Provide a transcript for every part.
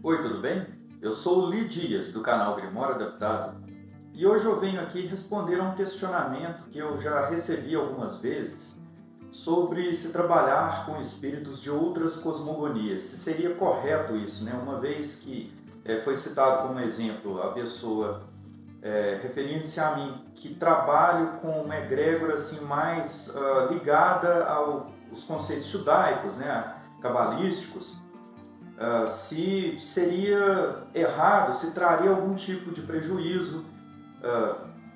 Oi, tudo bem? Eu sou o Li Dias, do canal Grimório Adaptado, e hoje eu venho aqui responder a um questionamento que eu já recebi algumas vezes sobre se trabalhar com espíritos de outras cosmogonias. Se seria correto isso, né? Uma vez que foi citado como exemplo a pessoa referindo-se a mim, que trabalho com uma egrégora assim, mais ligada aos conceitos judaicos, né? Cabalísticos. Se seria errado, se traria algum tipo de prejuízo,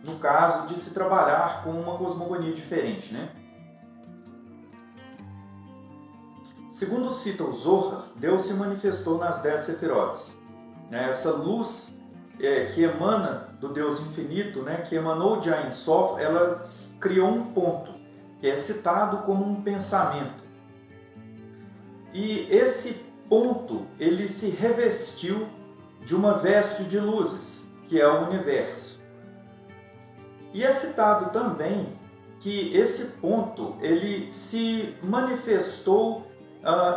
no caso de se trabalhar com uma cosmogonia diferente, né? Segundo cita o Zohar, Deus se manifestou nas 10 Sefirotes. Essa luz que emana do Deus infinito, né, que emanou de Ein Sof, ela criou um ponto, que é citado como um pensamento. E esse ponto, ele se revestiu de uma veste de luzes, que é o universo. E é citado também que esse ponto, ele se manifestou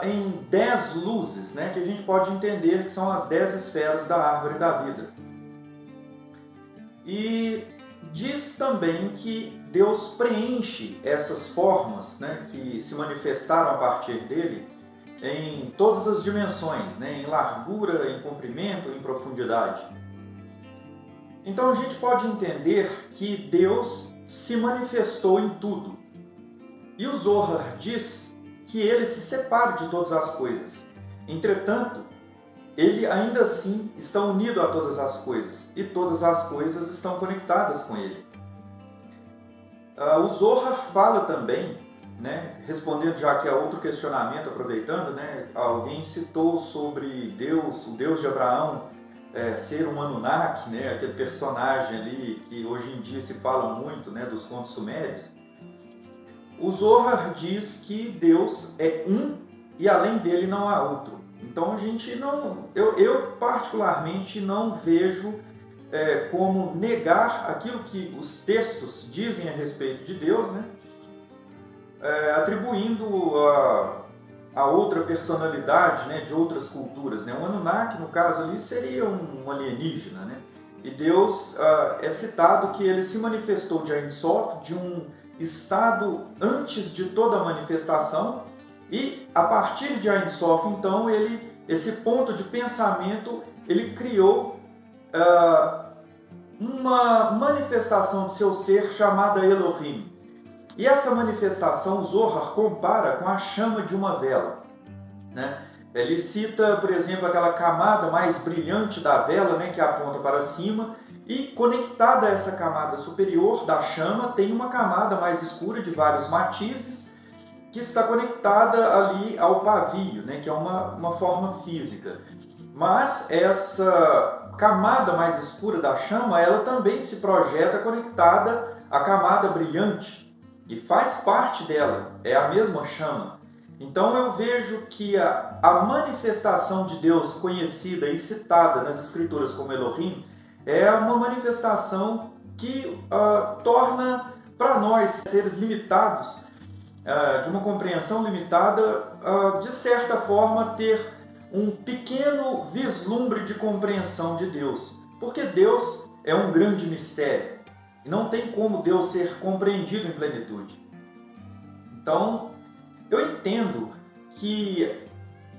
em 10 luzes, né, que a gente pode entender que são as 10 esferas da árvore da vida. E diz também que Deus preenche essas formas, né, que se manifestaram a partir dele, em todas as dimensões, né? Em largura, em comprimento, em profundidade. Então a gente pode entender que Deus se manifestou em tudo. E o Zohar diz que ele se separa de todas as coisas. Entretanto, ele ainda assim está unido a todas as coisas, e todas as coisas estão conectadas com ele. O Zohar fala também, né, respondendo já que a outro questionamento, aproveitando, né, alguém citou sobre Deus, o Deus de Abraão, ser um Anunnaki, né, aquele personagem ali que hoje em dia se fala muito, né, dos contos sumérios. O Zohar diz que Deus é um e além dele não há outro. Então a gente não, eu particularmente não vejo como negar aquilo que os textos dizem a respeito de Deus, né? Atribuindo a outra personalidade, né, de outras culturas. Né? Um Anunnaki, no caso ali, seria um alienígena. Né? E Deus é citado que ele se manifestou de Ein Sof, de um estado antes de toda a manifestação, e a partir de Ein Sof, então, esse ponto de pensamento, ele criou uma manifestação de seu ser chamada Elohim. E essa manifestação, Zohar compara com a chama de uma vela. Né? Ele cita, por exemplo, aquela camada mais brilhante da vela, né, que aponta para cima, e conectada a essa camada superior da chama, tem uma camada mais escura de vários matizes, que está conectada ali ao pavio, né, que é uma forma física. Mas essa camada mais escura da chama, ela também se projeta conectada à camada brilhante, e faz parte dela, é a mesma chama. Então eu vejo que a manifestação de Deus conhecida e citada nas Escrituras como Elohim é uma manifestação que torna para nós, seres limitados, de uma compreensão limitada, de certa forma ter um pequeno vislumbre de compreensão de Deus. Porque Deus é um grande mistério. E não tem como Deus ser compreendido em plenitude. Então, eu entendo que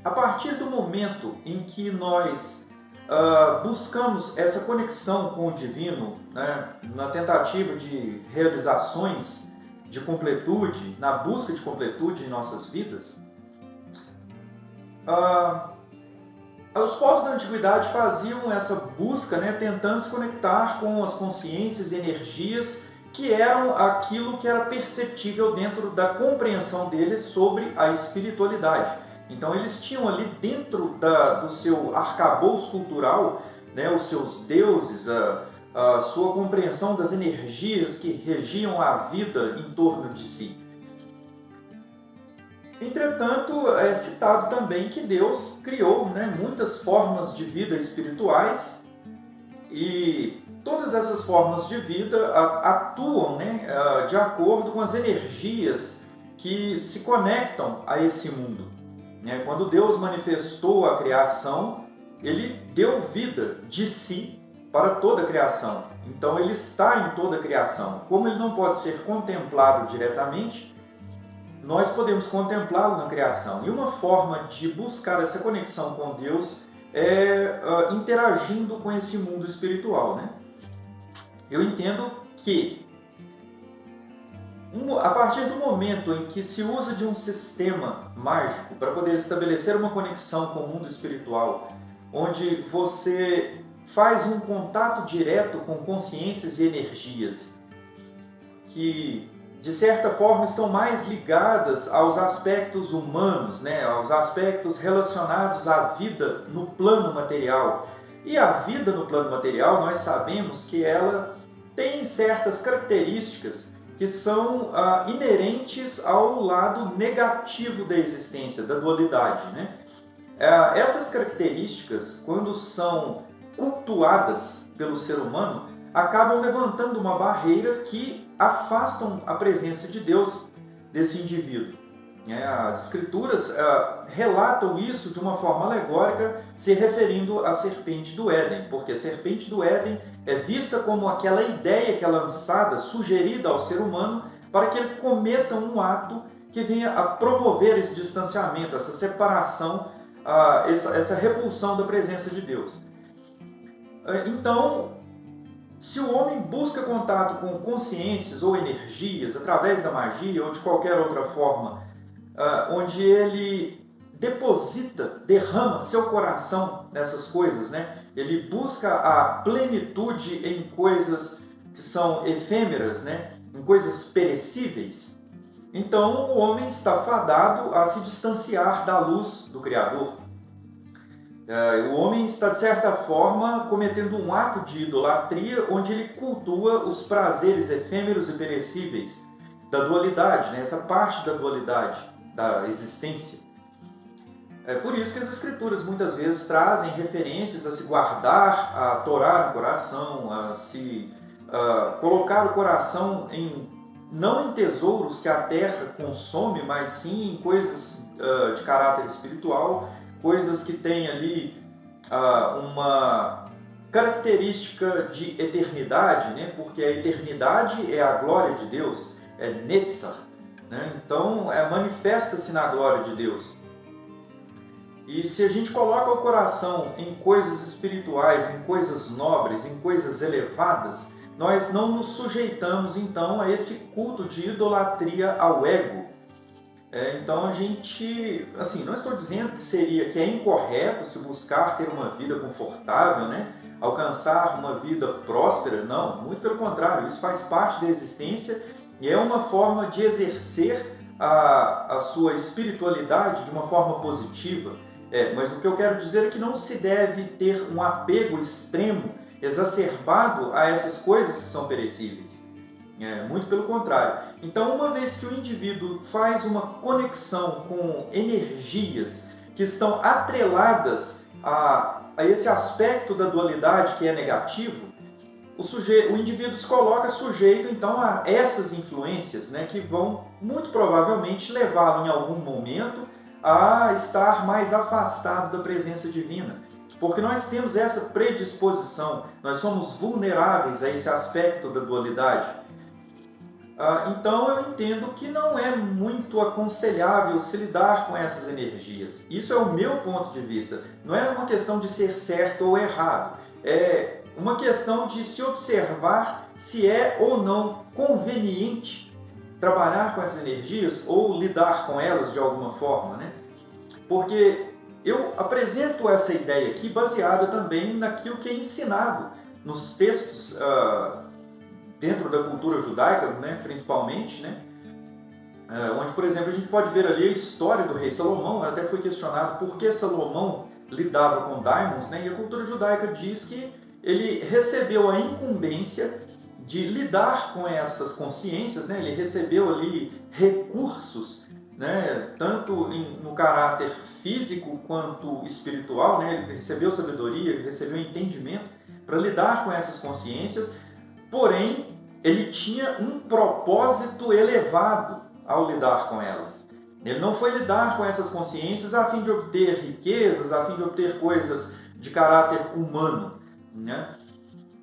a partir do momento em que nós buscamos essa conexão com o divino, né, na tentativa de realizações de completude, na busca de completude em nossas vidas, os povos da antiguidade faziam essa busca, né, tentando se conectar com as consciências e energias que eram aquilo que era perceptível dentro da compreensão deles sobre a espiritualidade. Então eles tinham ali dentro do seu arcabouço cultural, né, os seus deuses, a sua compreensão das energias que regiam a vida em torno de si. Entretanto, é citado também que Deus criou, né, muitas formas de vida espirituais, e todas essas formas de vida atuam, né, de acordo com as energias que se conectam a esse mundo. Quando Deus manifestou a criação, ele deu vida de si para toda a criação. Então ele está em toda a criação. Como ele não pode ser contemplado diretamente, nós podemos contemplá-lo na criação. E uma forma de buscar essa conexão com Deus é interagindo com esse mundo espiritual, né? Eu entendo que a partir do momento em que se usa de um sistema mágico para poder estabelecer uma conexão com o mundo espiritual, onde você faz um contato direto com consciências e energias que, de certa forma, estão mais ligadas aos aspectos humanos, né? Aos aspectos relacionados à vida no plano material. E a vida no plano material, nós sabemos que ela tem certas características que são inerentes ao lado negativo da existência, da dualidade, né? Essas características, quando são cultuadas pelo ser humano, acabam levantando uma barreira que afastam a presença de Deus desse indivíduo. As Escrituras relatam isso de uma forma alegórica, se referindo à serpente do Éden, porque a serpente do Éden é vista como aquela ideia que é lançada, sugerida ao ser humano, para que ele cometa um ato que venha a promover esse distanciamento, essa separação, essa repulsão da presença de Deus. Então, se o homem busca contato com consciências ou energias através da magia ou de qualquer outra forma, onde ele deposita, derrama seu coração nessas coisas, né? Ele busca a plenitude em coisas que são efêmeras, né? Em coisas perecíveis. Então o homem está fadado a se distanciar da luz do Criador. O homem está, de certa forma, cometendo um ato de idolatria onde ele cultua os prazeres efêmeros e perecíveis da dualidade, né? Essa parte da dualidade, da existência. É por isso que as Escrituras muitas vezes trazem referências a se guardar a Torá no coração, a se colocar o coração não em tesouros que a terra consome, mas sim em coisas de caráter espiritual, coisas que têm ali uma característica de eternidade, né? Porque a eternidade é a glória de Deus, é Netzach, né? Então manifesta-se na glória de Deus. E se a gente coloca o coração em coisas espirituais, em coisas nobres, em coisas elevadas, nós não nos sujeitamos então a esse culto de idolatria ao ego. Então a gente, assim, não estou dizendo que é incorreto se buscar ter uma vida confortável, né? Alcançar uma vida próspera, não, muito pelo contrário, isso faz parte da existência e é uma forma de exercer a sua espiritualidade de uma forma positiva. Mas o que eu quero dizer é que não se deve ter um apego extremo, exacerbado a essas coisas que são perecíveis. Muito pelo contrário. Então, uma vez que o indivíduo faz uma conexão com energias que estão atreladas a esse aspecto da dualidade que é negativo, o indivíduo se coloca sujeito então a essas influências, né, que vão muito provavelmente levá-lo em algum momento a estar mais afastado da presença divina. Porque nós temos essa predisposição, nós somos vulneráveis a esse aspecto da dualidade. Então eu entendo que não é muito aconselhável se lidar com essas energias. Isso é o meu ponto de vista. Não é uma questão de ser certo ou errado. É uma questão de se observar se é ou não conveniente trabalhar com essas energias ou lidar com elas de alguma forma, né? Porque eu apresento essa ideia aqui baseada também naquilo que é ensinado nos textos dentro da cultura judaica, né, principalmente, né? Onde, por exemplo, a gente pode ver ali a história do rei Salomão. Até foi questionado por que Salomão lidava com daimons, né? E a cultura judaica diz que ele recebeu a incumbência de lidar com essas consciências, né? Ele recebeu ali recursos, né? Tanto no caráter físico quanto espiritual, né? Ele recebeu sabedoria, ele recebeu entendimento para lidar com essas consciências, porém ele tinha um propósito elevado ao lidar com elas. Ele não foi lidar com essas consciências a fim de obter riquezas, a fim de obter coisas de caráter humano, né?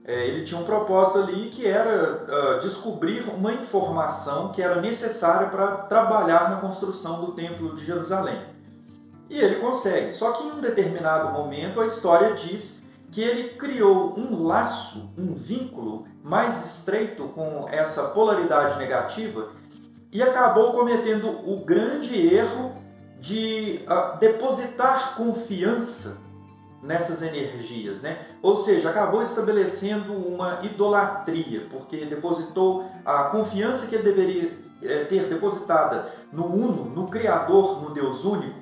Ele tinha um propósito ali que era descobrir uma informação que era necessária para trabalhar na construção do Templo de Jerusalém. E ele consegue, só que em um determinado momento a história diz que ele criou um laço, um vínculo mais estreito com essa polaridade negativa e acabou cometendo o grande erro de depositar confiança nessas energias, né? Ou seja, acabou estabelecendo uma idolatria, porque depositou a confiança que ele deveria ter depositada no Uno, no Criador, no Deus único,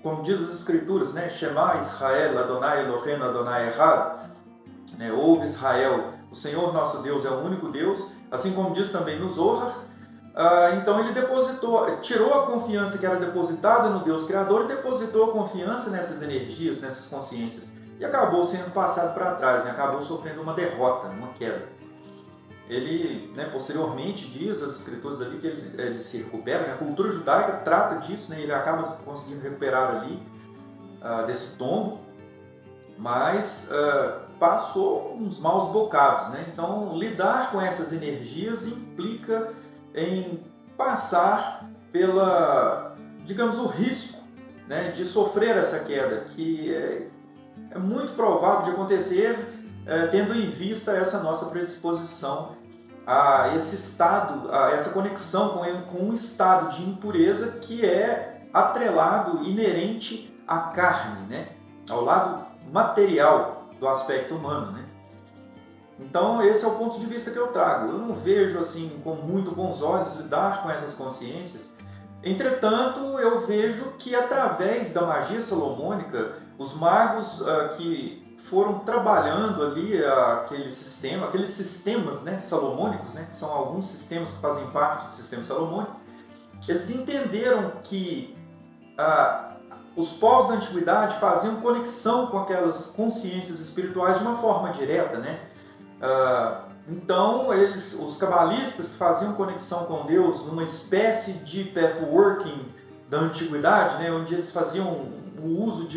como diz as Escrituras, né? Shema Israel, Adonai Eloheinu, Adonai Echad, né? Ouve Israel, o Senhor nosso Deus é o único Deus, assim como diz também no Zohar. Então ele tirou a confiança que era depositada no Deus Criador e depositou a confiança nessas energias, nessas consciências. E acabou sendo passado para trás, né? Acabou sofrendo uma derrota, uma queda. Ele, né, posteriormente, diz as escrituras ali que ele se recupera, né? A cultura judaica trata disso, né? Ele acaba conseguindo recuperar ali desse tombo, mas passou uns maus bocados, né? Então lidar com essas energias implica em passar digamos, o risco, né, de sofrer essa queda, que é muito provável de acontecer, tendo em vista essa nossa predisposição a esse estado, a essa conexão com um estado de impureza que é atrelado, inerente à carne, né, ao lado material do aspecto humano, né? Então esse é o ponto de vista que eu trago. Eu não vejo assim com muito bons olhos lidar com essas consciências. Entretanto, eu vejo que através da magia salomônica, os magos que foram trabalhando ali aqueles sistemas, né, salomônicos, né, que são alguns sistemas que fazem parte do sistema salomônico, eles entenderam que os povos da antiguidade faziam conexão com aquelas consciências espirituais de uma forma direta, né? Então, os cabalistas que faziam conexão com Deus numa espécie de pathworking da antiguidade, né, onde eles faziam o uso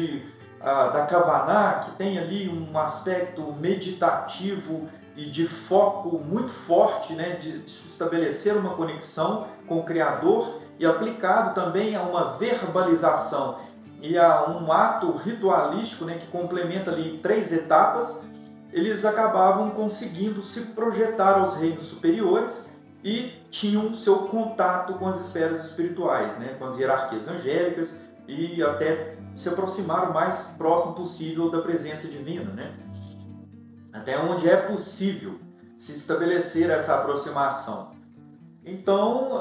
da Kavaná, que tem ali um aspecto meditativo e de foco muito forte, né, de se estabelecer uma conexão com o Criador e aplicado também a uma verbalização e a um ato ritualístico, né, que complementa ali 3 etapas. Eles acabavam conseguindo se projetar aos reinos superiores e tinham seu contato com as esferas espirituais, né, com as hierarquias angélicas e até se aproximar o mais próximo possível da presença divina, né? Até onde é possível se estabelecer essa aproximação. Então,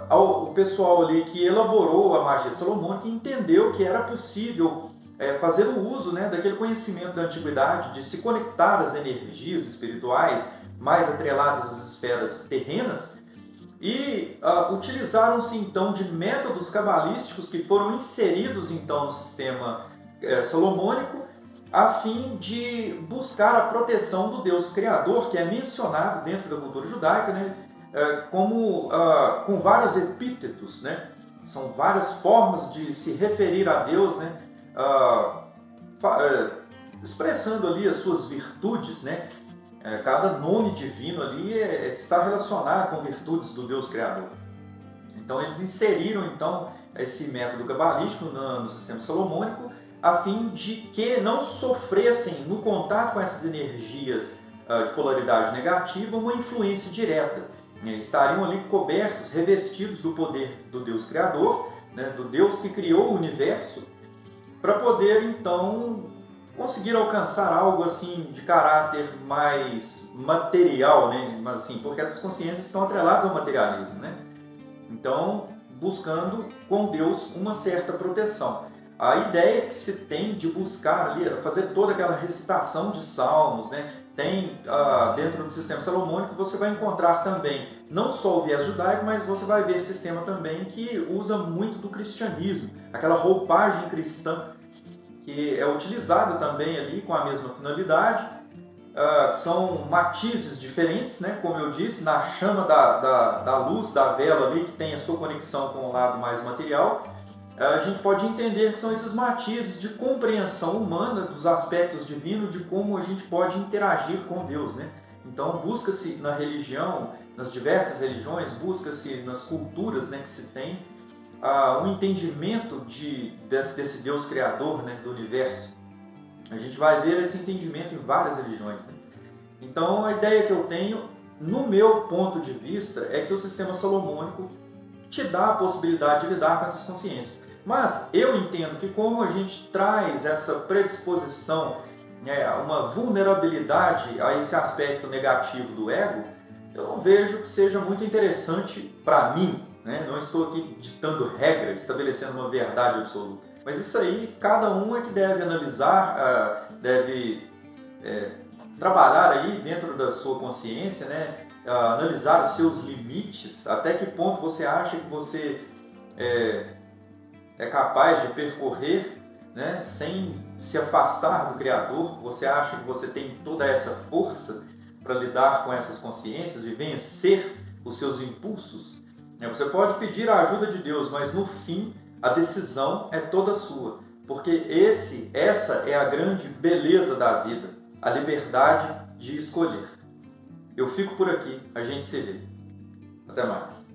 o pessoal ali que elaborou a magia salomônica entendeu que era possível fazer o uso, né, daquele conhecimento da antiguidade, de se conectar às energias espirituais mais atreladas às esferas terrenas, e utilizaram-se então de métodos cabalísticos que foram inseridos então no sistema salomônico, a fim de buscar a proteção do Deus Criador, que é mencionado dentro da cultura judaica, né, com vários epítetos, né? São várias formas de se referir a Deus, né? Expressando ali as suas virtudes, né? Cada nome divino ali está relacionado com virtudes do Deus Criador. Então eles inseriram então esse método cabalístico no sistema salomônico, a fim de que não sofressem no contato com essas energias de polaridade negativa uma influência direta. Estariam ali cobertos, revestidos do poder do Deus Criador, né? Do Deus que criou o universo, para poder então conseguir alcançar algo assim de caráter mais material, né? Mas, assim, porque essas consciências estão atreladas ao materialismo, né? Então, buscando com Deus uma certa proteção. A ideia que se tem de buscar ali era fazer toda aquela recitação de salmos, né? Tem dentro do sistema salomônico você vai encontrar também não só o viés judaico, mas você vai ver sistema também que usa muito do cristianismo, aquela roupagem cristã que é utilizada também ali com a mesma finalidade, são matizes diferentes, né? Como eu disse, na chama da luz da vela ali, que tem a sua conexão com o lado mais material, a gente pode entender que são esses matizes de compreensão humana dos aspectos divinos, de como a gente pode interagir com Deus, né? Então, busca-se na religião, nas diversas religiões, busca-se nas culturas, né, que se tem, um entendimento desse Deus criador, né, do universo. A gente vai ver esse entendimento em várias religiões, né? Então, a ideia que eu tenho, no meu ponto de vista, é que o sistema salomônico te dá a possibilidade de lidar com essas consciências. Mas eu entendo que como a gente traz essa predisposição, uma vulnerabilidade a esse aspecto negativo do ego, eu não vejo que seja muito interessante para mim, né? Não estou aqui ditando regra, estabelecendo uma verdade absoluta. Mas isso aí, cada um é que deve analisar, deve trabalhar aí dentro da sua consciência, né? Analisar os seus limites, até que ponto você acha que você é capaz de percorrer, né, sem se afastar do Criador. Você acha que você tem toda essa força para lidar com essas consciências e vencer os seus impulsos? Você pode pedir a ajuda de Deus, mas no fim a decisão é toda sua, porque essa é a grande beleza da vida, a liberdade de escolher. Eu fico por aqui, a gente se vê. Até mais.